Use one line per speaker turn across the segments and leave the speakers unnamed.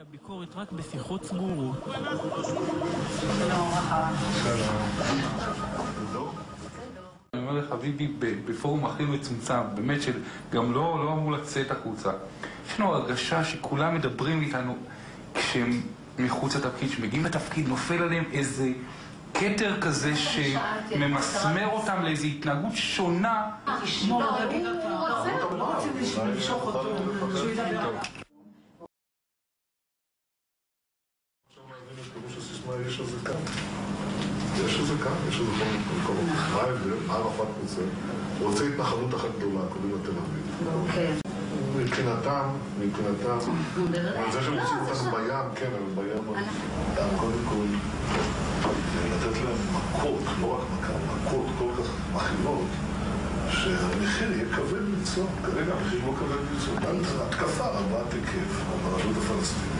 הביקורת רק בשיחות סגורות.
אני אומר לך, ביבי, בפורום הכי מצומצם, באמת שגם לא אמור לצאת החוצה. יש לנו הרגשה שכולם מדברים איתנו כשהם מחוץ לתפקיד, שמגיעים לתפקיד, נופל עליהם איזה קטר כזה שממסמר אותם לאיזו התנהגות שונה.
הוא רוצה למשוך אותו, שהוא ידבר.
יש איזה כאן, יש איזה כל מה ההבדל, מה ערפאת רוצה? הוא רוצה התנחלות אחת גדולה, קוראים לה תל אביב. מבחינתם, על זה שהם רוצים אותנו בים, כן, אבל בים, קודם כל, לתת להם מכות, לא רק מכות כל כך מכירות, שהמחיר יהיה כבד לצלוח. כרגע המחיר לא כבד לצלוח. התקפה רבת היקף על הרשות הפלסטינית.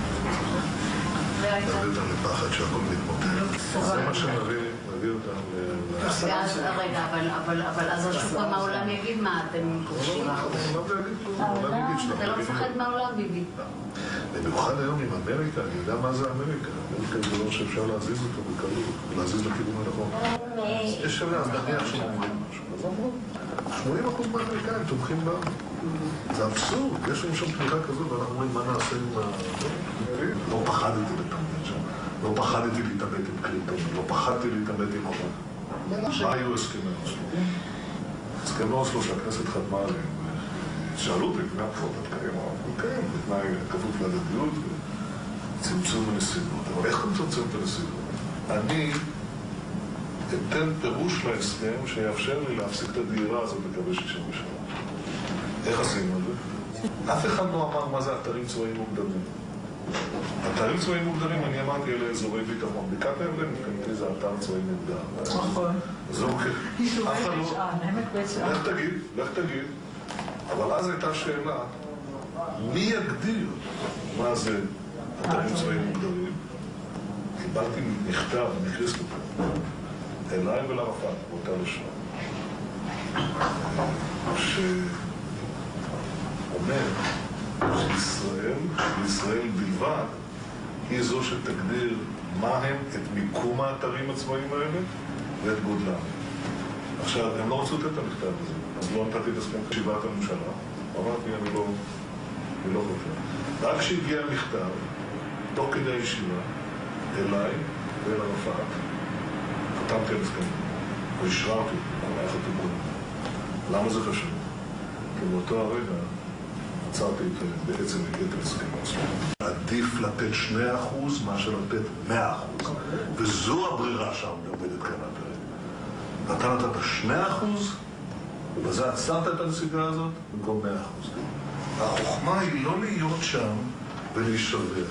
תביא אותם לפחד שהכל מתמוטט. זה מה שנביא אותם
רגע, אבל אז השוק מהעולם יגיד מה, אתם כובשים? אתה לא מפחד מהעולם, ביבי.
במיוחד היום עם אמריקה, אני יודע מה זה אמריקה. אמריקה זה דבר שאפשר להזיז אותו בקלות, להזיז לכיוון הנכון. יש שווה, אז נניח שאומרים משהו. אז אמרו, 80% מהאמריקאים תומכים בנו. זה אבסורד, יש לנו שם תמיכה כזאת, ואנחנו אומרים מה נעשה עם ה... לא פחדתי לתמד שם, לא פחדתי להתאבד עם קלינטון, לא פחדתי להתאבד עם אובמה. מה היו הסכמי אוסלו? הסכמי אוסלו שהכנסת חתמה עליהם, שאלו אותי לפני הבחירות, את קיים, בתנאי כפוף להדדיות וצמצום הנסיבות. אבל איך אתה מצמצם את הנסיבות? אני אתן פירוש להסכם שיאפשר לי להפסיק את הדהירה הזאת לקווי 67. איך עשינו את זה? אף אחד לא אמר מה זה אתרים צבאיים מוגדרים. אתרים צבאיים מוגדרים, אני אמרתי אלה אזורי ביטחון. בקעת הירדן, כנראה זה אתר צבאי מוגדר.
נכון.
זה אוקיי. אף אחד לא... לך תגיד. אבל אז הייתה שאלה, מי יגדיר מה זה אתרים צבאיים מוגדרים? קיבלתי מכתב מקריסטופר, אליי ולערפאת, באותה לשון, שאומר שישראל בלבד היא זו שתגדיר מה הם את מיקום האתרים הצבאיים האלה ואת גודלם. עכשיו, הם לא רצו לתת את המכתב הזה, אז לא נתתי את הסכם חשיבת הממשלה, אמרתי, אני לא חושב. רק כשהגיע המכתב, תוך כדי הישיבה, אליי ואל ערפאת, חתמתי על הסכם, והשררתי, היה חתום קודם. למה זה חשוב? כי באותו הרגע עצרתי בעצם את הסכם אוסלו. עדיף לתת 2% מאשר לתת 100%, וזו הברירה שעומדת כאן הפרק. אתה נתת 2%, ובזה עצרת את הנסיגה הזאת במקום 100%. החוכמה היא לא להיות שם ולהישבר.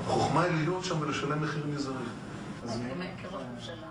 החוכמה היא להיות שם ולשלם מחיר מזערי.
כראש ממשלה.